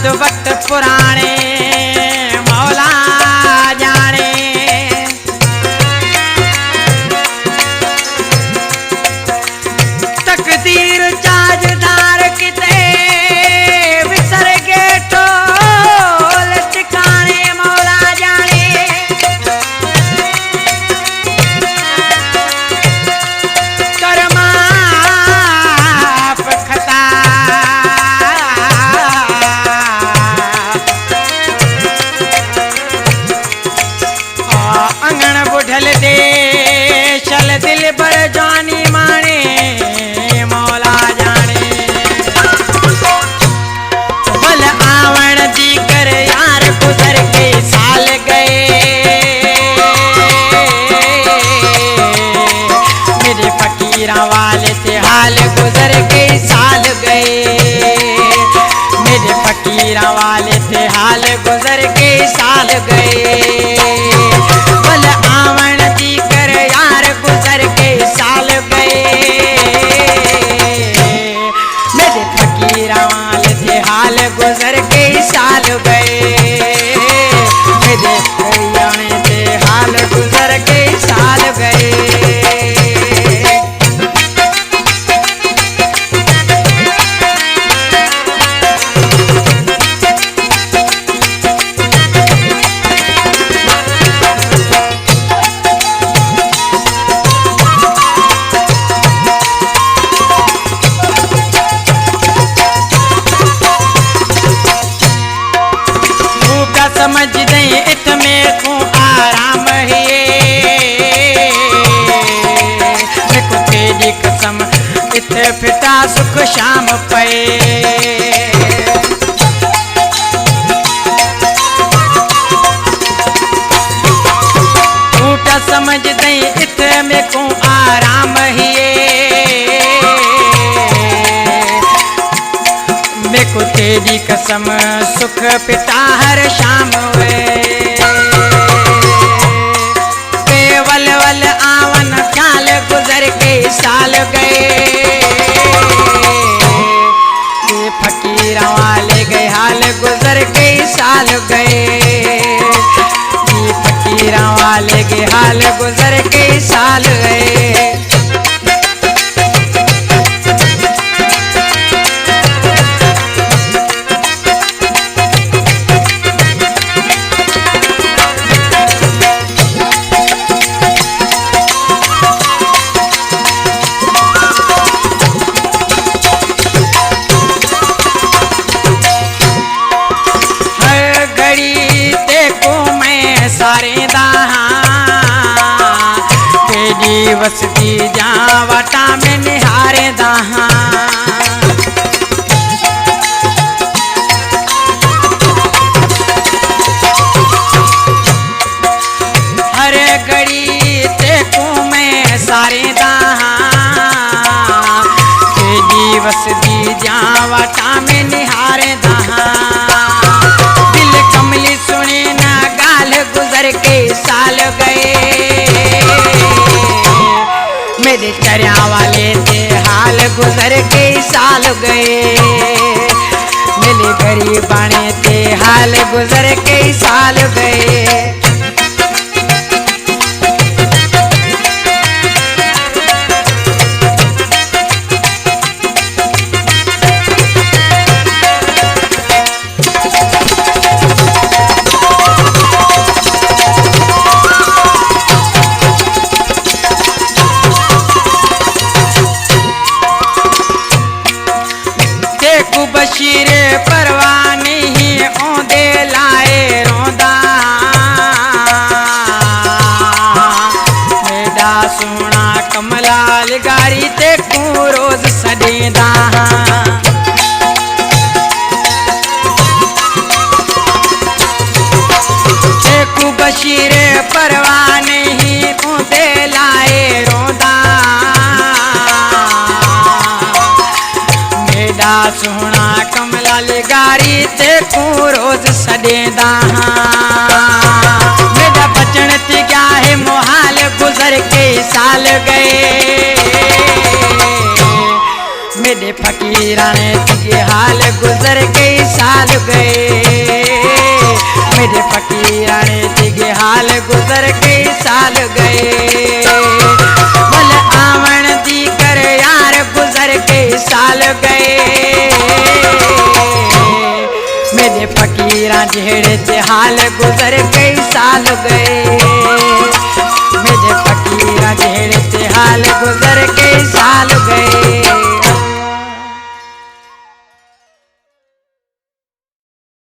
याद वक्त पुराने मौला जाने। तकदीर चाजदार किते विसर गए टोल ठिकाने मौला जाने। बुढ़ल दे चल दिल पर जानी माने मौला जाने। बल आवण जी कर यार गुजर के साल गए। मेरे फकीरा वाले से हाल गुजर के साल गए। मेरे फकीरा वाले से हाल गुजर के साल गए। गुजर के साल गए। मेरे जाने से हाल गुजर के साल गए। समझ दे इत में को आराम है। देखो तेरी कसम इत फिटा सुख शाम पे। झूठा समझ दे इत में को आराम है। देखो तेरी कसम सुख पिता हर शाम वे। केवल वल आवन ख्याल गुजर के साल गए। ये फकीरा वाले गए हाल गुजर के साल गए। ये फकीरा वाले गए हाल गुजर के साल गए। सारे दहा तेरी वसती जावटा में निहारे दहा। हर घड़ी देखो मैं सारे दहा तेरी वसती जावटा में निहारे दहा। दिल कमली सुने ना गाल गुजर के साल गए। मेरे चर्या वाले से हाल गुजर के साल गए। मेरे गरीबाने से हाल गुजर के साल गए। बशीर परवानी ही औंदे लाए रोंदा। मेरा सोना कमलाल गारी ते को रोज सदेदा। देखो बशीर परवानी ही औंदे लाए रोंदा। सोना कमलाल गारी ते को रोज सदेदा। मेरा बचन थी क्या है मोहाल गुजर के साल गए। मेरे फकीरा ने हाल गुजर के साल साल गए। मेरे फकीराने दिगे हाल गुजर कई साल गए। बोल आवन दी कर यार गुजर कई साल गए। मेरे फकीरा जेड़े ते हाल गुजर कई साल गए। मेरे फकीरा जेड़े ते हाल गुजर कई साल गए।